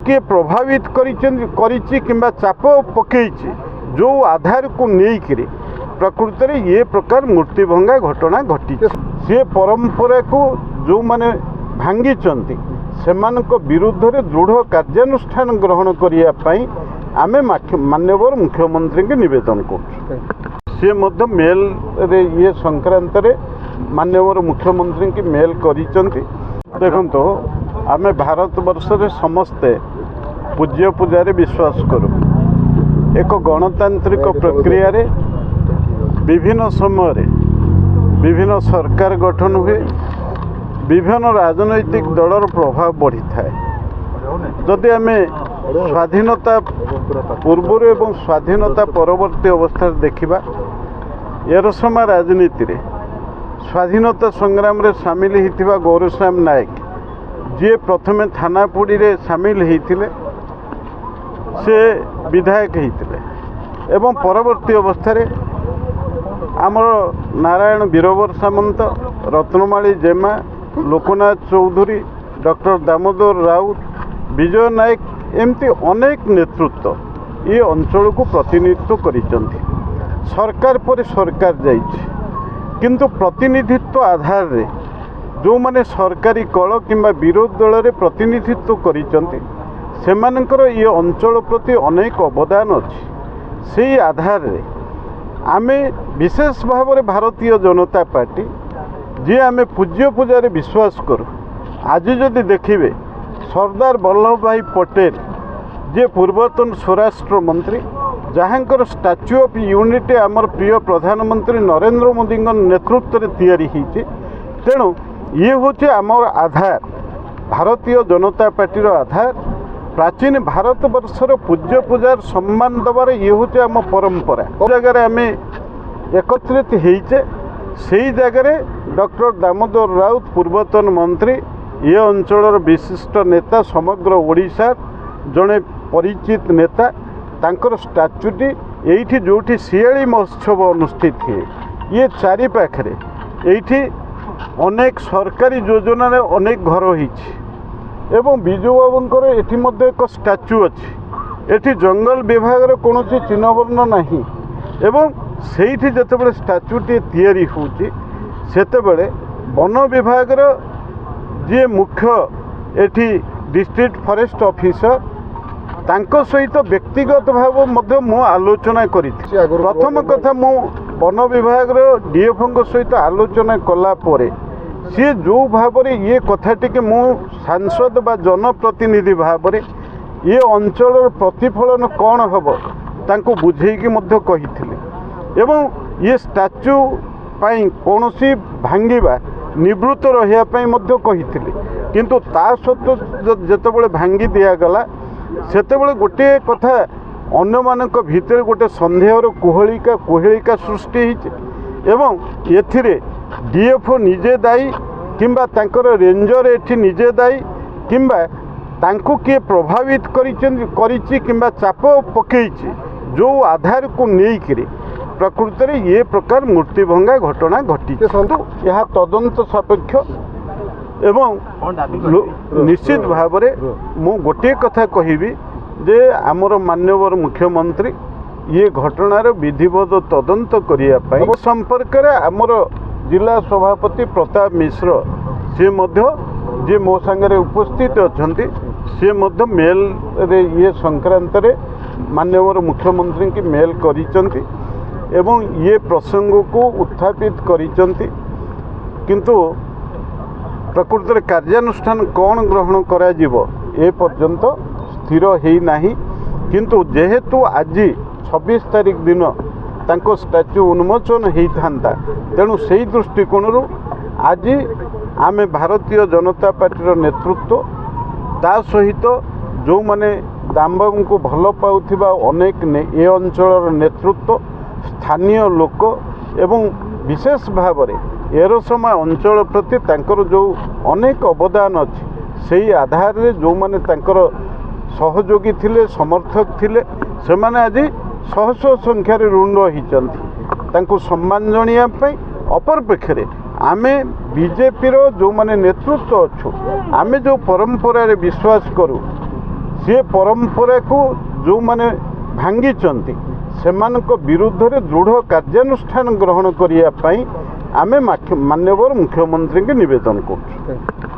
किए प्रभावित करिछि किंबा चाप पकईछि जो आधार को लेकर प्रकृत में ये प्रकार मूर्ति भंगा घटना घटी सी परंपरा को जो माने भांगी से विरुद्ध रे दृढ़ कार्यानुष्ठान ग्रहण करने आमे माननीय मुख्यमंत्री के निवेदन कर मेल रे ये संक्रांत रे माननीय मुख्यमंत्री की मेल करिसेंती। देखंतो आमे भारत वर्ष रे समस्ते पूज्य पूजा विश्वास करूँ एक गणतांत्रिक प्रक्रिया रे विभिन्न समय रे विभिन्न सरकार गठन हुए विभिन्न राजनैतिक दलर प्रभाव बढ़ी थाए। जदि आमे स्वाधीनता पूर्व एवं स्वाधीनता परवर्ती अवस्था देखिबा एरसमा राजनीति रे स्वाधीनता संग्राम रे सामिल हिथिबा गौरश्याम नायक जे प्रथमे थानापुड़ी रे सामिल होते से विधायक होते एवं परवर्ती अवस्था रे आमर नारायण वीरवर सामंत रत्नमाली जेमा लोकनाथ चौधरी डॉक्टर दामोदर राउत विजय नायक एमती अनेक नेतृत्व ये अंचल को प्रतिनिधित्व करिसेंती। सरकार पर सरकार जाइछि किंतु प्रतिनिधित्व आधार रे जो माने सरकारी कल किंबा विरोध दल रे प्रतिनिधित्व करिसेंती सेमानकर ये अंचल प्रति अनेक अवदान अच्छी से आधार रे आमे विशेष भाव में भारतीय जनता पार्टी जी आमे पूज्य पूजा विश्वास करूँ आज जदि देखिए सरदार वल्लभ भाई पटेल जे पूर्वतन स्वराष्ट्र मंत्री जहाँकर स्टैच्यू ऑफ यूनिटी आमर प्रिय प्रधानमंत्री नरेंद्र मोदी नेतृत्व में तैयारी होती तेणु ये हूँ आमर आधार भारतीय जनता पार्टी आधार प्राचीन भारत वर्षर पूज्य पूजार सम्मान दबार ये हूँ आम परंपरा जगह आम एकत्रित होइचे से जगह डॉक्टर दामोदर राउत पूर्वतन मंत्री ये अंचल विशिष्ट नेता समग्र ओडिशा जड़े परिचित नेता तांकर स्टैच्यूटी एठी जोठी सियाली महोत्सव अनुष्ठित हुए ये चारि पाखरे एठी अनेक सरकारी योजना अनेक घर होइछि एवं बिजू बाबूंकर एठी मध्य एक स्टैच्यू अच्छी एठी जंगल विभाग कौन चिन्ह वर्ण नहीं एवं सेठी जितेबाला स्टैच्यूटी तैयारी होउछि सेतेबेले वन विभाग जी मुख्य एठी डिस्ट्रिक्ट फॉरेस्ट ऑफिसर तांको सहित व्यक्तिगत भाव मध्य मु आलोचना करी प्रथम कथा मु वन विभाग डीएफओ सहित आलोचना कला परे सी जो भाव ये कथाटी के मु सांसद बा जनप्रतिनिधि भाव ये अंचल प्रतिफलन कौन हम तांको बुझेकी मध्य कही एवं ये स्टैच्यू पाई कौन सी भांगिबा निवृत्त रही मध्य कही किंतु ता सत्व जितेबाला भांगी दिगला सेतेबेले गोटे कथा अन्य मानक भितर गोटे संदेहर कुहेलिका सृष्टि होइछि एवं एथिरे डीएफओ निजे दायी किंबा तांकर रेंजर एठी निजे दायी किंबा तांको किए प्रभावित करिछि किंबा चाप पकईछि जो आधार को लेकर प्रकृत में ये प्रकार मूर्ति भंगा घटना घटी यह तदंत सापेक्ष एवं निश्चित भाव में मु गोटे कथा कहबी जे आमर माननीय मुख्यमंत्री ये घटनार विधिवत तदंत करने संपर्क में आमर जिला सभापति प्रताप मिश्र सी जे मो सांगे उपस्थित अच्छा सी मेल रे ये संक्रांत रे माननीय मुख्यमंत्री की मेल करिसेंती एवं ये प्रसंग को उत्थापित करिसेंती किंतु प्रकृत में कार्यानुष्ठान कौन ग्रहण करा जीवो ए पर्यंत स्थिर है नहीं किंतु जेहेतु आज 26 तारीख दिन तांको स्टैच्यू उन्मोचन होता तेणु से दृष्टिकोण आज आमे भारतीय जनता पार्टी नेतृत्व ता सहित जो माने दामबाबू को भल पाउथिबा अनेक ए अंचल नेतृत्व स्थानीय लोक एवं विशेष भाव में एरसमा अंचल प्रति तांकर जो अनेक अवदान अच्छी से आधार रे जो माने तांकर सहयोगी थिले समर्थक थिले से माने आज शह शह संख्यार ऋण होती सम्मान जनापी अपरपेक्षे आमे बीजेपी जो माने नेतृत्व अच्छु आमे जो परंपरा रे विश्वास करूँ सी परंपरा को जो माने भांगी सेमानक विरुद्ध रे दृढ़ कार्यानुष्ठान ग्रहण करने आमे माननीय मुख्यमंत्री के निवेदन कर।